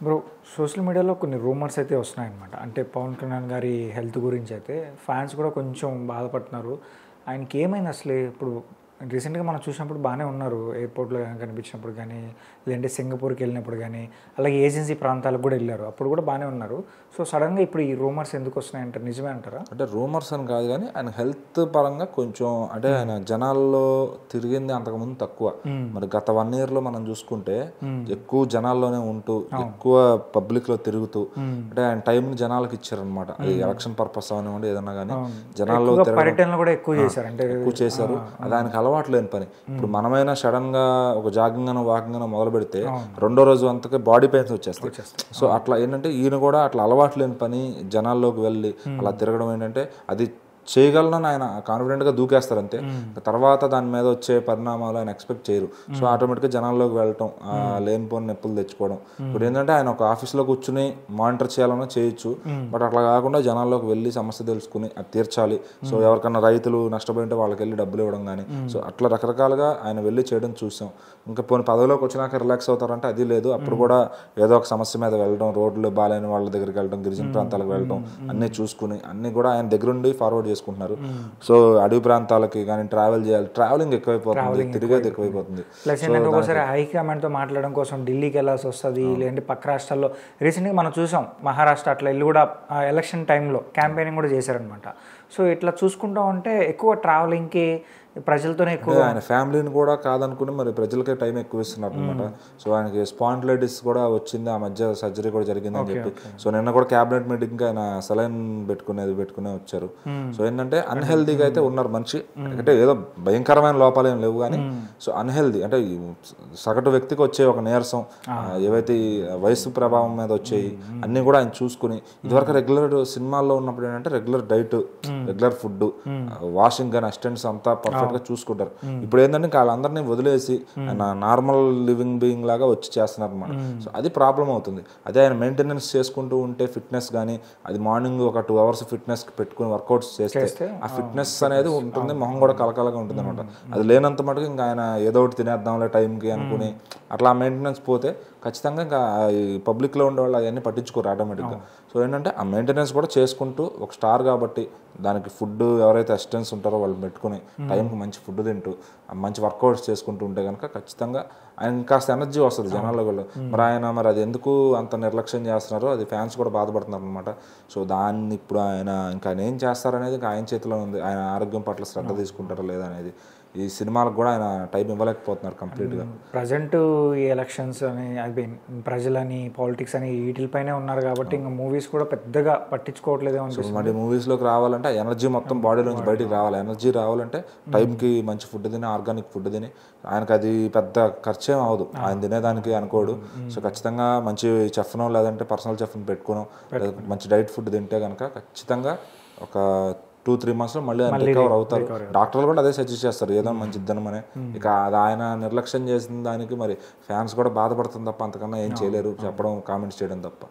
Bro, social మీడియాలో కొన్ని rumours అయితే వస్తున్నాయన్నమాట. అంటే పవన్ కళ్యాణ్ గారి హెల్త్ గురించి అయితే ఫ్యాన్స్ కూడా కొంచెం బాధపడుతున్నారు. ఆయనకి ఏమైంది అసలు? ఇప్పుడు రీసెంట్గా మనం చూసినప్పుడు బాగానే ఉన్నారు, ఎయిర్పోర్ట్లో కనిపించినప్పుడు కానీ, లేదంటే సింగపూర్కి వెళ్ళినప్పుడు కానీ, అలాగే ఏజెన్సీ ప్రాంతాలకు కూడా వెళ్ళారు, అప్పుడు కూడా బాగానే ఉన్నారు. సో సడన్గా ఇప్పుడు ఈ రూమర్స్ ఎందుకు వస్తున్నాయంటారు? నిజమే అంటారా? అంటే రూమర్స్ అని కాదు కానీ ఆయన హెల్త్ పరంగా కొంచెం అంటే ఆయన జనాల్లో తిరిగింది అంతకుముందు తక్కువ. మరి గత 1 yearలో మనం చూసుకుంటే ఎక్కువ జనాల్లోనే ఉంటూ ఎక్కువ పబ్లిక్లో తిరుగుతూ అంటే ఆయన టైంని జనాలకు ఇచ్చారనమాట. అది ఎలక్షన్ పర్పస్ అవనివ్వండి ఏదన్నా కానీ జనాల్లో పర్యటనలు కూడా ఎక్కువ చేశారు. అంటే ఎక్కువ చేశారు. అది ఆయనకు అలవాటు లేని పని. ఇప్పుడు మనమైనా సడన్ గా ఒక జాగింగ్ గానో వాకింగ్ గానో మొదలు పెడితే రెండో రోజు అంతకే బాడీ పెయిన్స్ వచ్చేస్తాయి. సో అట్లా ఏంటంటే ఈయన కూడా అట్లా అలవాటు లేని పని జనాల్లోకి వెళ్ళి అలా తిరగడం ఏంటంటే అది చేయగలను ఆయన కాన్ఫిడెంట్గా దూకేస్తారు అంతే. తర్వాత దాని మీద వచ్చే పరిణామాలు ఆయన ఎక్స్పెక్ట్ చేయరు. సో ఆటోమేటిక్గా జనాల్లోకి వెళ్ళటం, లేనిపోని నొప్పులు తెచ్చుకోవడం. ఇప్పుడు ఏంటంటే ఆయన ఒక ఆఫీస్లో కూర్చుని మానిటర్ చేయాలన్నా చేయొచ్చు, బట్ అట్లా కాకుండా జనాల్లోకి వెళ్ళి సమస్య తెలుసుకుని అది తీర్చాలి. సో ఎవరికన్నా రైతులు నష్టపోయింటే వాళ్ళకి వెళ్ళి డబ్బులు ఇవ్వడం కానీ, సో అట్లా రకరకాలుగా ఆయన వెళ్ళి చేయడం చూసాం. ఇంకా పోనీ పదవిలోకి వచ్చినాక రిలాక్స్ అవుతారంటే అది లేదు. అప్పుడు కూడా ఏదో ఒక సమస్య మీద వెళ్ళడం, రోడ్లు బాగాలేని వాళ్ళ దగ్గరికి వెళ్ళడం, గిరిజన ప్రాంతాలకు వెళ్ళడం, అన్నీ చూసుకుని అన్నీ కూడా ఆయన దగ్గరుండి ఫార్వర్డ్ చేసుకుంటున్నారు. సో అడవి ప్రాంతాలకి కానీ ట్రావెల్ చేయాలి, ట్రావెలింగ్ ఎక్కువైపోతుంది, తిరిగేది ఎక్కువైపోతుంది. ప్లస్ ఏంటంటే ఒకసారి హైకమాండ్తో మాట్లాడడం కోసం ఢిల్లీకి వెళ్ళాల్సి వస్తుంది, లేదంటే పక్క రాష్ట్రాల్లో. రీసెంట్గా మనం చూసాం మహారాష్ట్ర అట్లా వెళ్ళి కూడా ఎలక్షన్ టైంలో క్యాంపెయినింగ్ కూడా చేశారనమాట. సో ఇట్లా చూసుకుంటా ఉంటే ఎక్కువ ట్రావెలింగ్కి ప్రజలతోనే ఎక్కువ. ఆయన ఫ్యామిలీని కూడా కాదనుకుని మరి ప్రజలకే టైం ఎక్కువ ఇస్తున్నారు అనమాట. సో ఆయనకి స్పాండిలైటిస్ కూడా వచ్చింది, ఆ మధ్య సర్జరీ కూడా జరిగిందని చెప్పి. సో నిన్న కూడా క్యాబినెట్ మీటింగ్ ఆయన సెలైన్ పెట్టుకునే వచ్చారు. సో ఏంటంటే అన్హెల్దీగా అయితే ఉన్నారు మనిషి. అంటే ఏదో భయంకరమైన లోపాలు ఏం లేవు కానీ సో అన్హెల్దీ అంటే సగటు వ్యక్తికి వచ్చే ఒక నీరసం, ఏవైతే వయసు ప్రభావం మీద వచ్చాయి అన్నీ కూడా ఆయన చూసుకుని, ఇదివరకు రెగ్యులర్ సినిమాల్లో ఉన్నప్పుడు ఏంటంటే regular diet, regular food, washing కానీ అసిస్టెంట్స్ అంతా పర్ఫెక్ట్ గా చూసుకుంటారు. ఇప్పుడు ఏంటంటే వాళ్ళందరినీ వదిలేసి ఆయన నార్మల్ లివింగ్ బీయింగ్ లాగా వచ్చి చేస్తున్నారు అనమాట. సో అది ప్రాబ్లం అవుతుంది. అదే ఆయన మెయింటెనెన్స్ చేసుకుంటూ ఉంటే ఫిట్నెస్ కానీ, అది మార్నింగ్ ఒక 2 hours ఫిట్నెస్ పెట్టుకుని వర్కౌట్స్ చేస్తే ఆ ఫిట్నెస్ అనేది ఉంటుంది, మొహం కూడా కలకలగా ఉంటుంది అనమాట. అది లేనంత మటుకు ఇంకా ఆయన ఏదో ఒకటి తినేద్దాంలే టైంకి అనుకుని అట్లా మెయింటెనెన్స్ పోతే ఖచ్చితంగా ఇంకా పబ్లిక్లో ఉండే వాళ్ళు అవన్నీ పట్టించుకోరు ఆటోమేటిక్గా. సో ఏంటంటే ఆ మెయింటెనెన్స్ కూడా చేసుకుంటూ ఒక స్టార్ కాబట్టి దానికి ఫుడ్ ఎవరైతే అసిస్టెంట్స్ ఉంటారో వాళ్ళు పెట్టుకుని టైంకి మంచి ఫుడ్ తింటూ మంచి వర్కౌట్స్ చేసుకుంటూ ఉంటే కనుక ఖచ్చితంగా ఆయన కాస్త ఎనర్జీ వస్తుంది జనాల్లో కూడా. మరి అది ఎందుకు అంత నిర్లక్ష్యం చేస్తున్నారో అది ఫ్యాన్స్ కూడా బాధపడుతున్నారు అనమాట. సో దాన్ని ఇప్పుడు ఇంకా ఆయన ఏం చేస్తారనేది ఇంకా ఆయన చేతిలో ఉంది. ఆయన ఆరోగ్యం పట్ల శ్రద్ధ తీసుకుంటారో లేదా అనేది. ఈ సినిమాలకు కూడా ఆయన టైం ఇవ్వలేకపోతున్నారు కంప్లీట్గా. ప్రజెంట్ ఈ ఎలక్షన్స్ అని అవి ప్రజలని పాలిటిక్స్ అని వీటిపైనే ఉన్నారు కాబట్టి ఇంకా మూవీస్ కూడా పెద్దగా పట్టించుకోవట్లేదేమో అనిపిస్తుంది. మరి మూవీస్లోకి రావాలంటే ఎనర్జీ మొత్తం బాడీలోంచి బయటికి రావాలి. ఎనర్జీ రావాలంటే టైంకి మంచి ఫుడ్ తిని, ఆర్గానిక్ ఫుడ్ తిని, ఆయనకు అది పెద్ద ఖర్చేం అవ్వదు, ఆయన తినేదానికి అనుకోడు. సో ఖచ్చితంగా మంచి చెఫ్నో లేదంటే పర్సనల్ చెఫ్ని పెట్టుకునో మంచి డైట్ ఫుడ్ తింటే కనుక ఖచ్చితంగా ఒక 2-3 months మళ్ళీ ఆయన రికవర్ అవుతారు. డాక్టర్లు కూడా అదే సజెస్ట్ చేస్తారు, ఏదో మంచి ఇద్దనమనే. ఇక అది ఆయన నిర్లక్ష్యం చేసిన దానికి మరి ఫ్యాన్స్ కూడా బాధపడుతుంది తప్ప అంతకన్నా ఏం చేయలేరు, చెప్పడం కామెంట్స్ చేయడం తప్ప.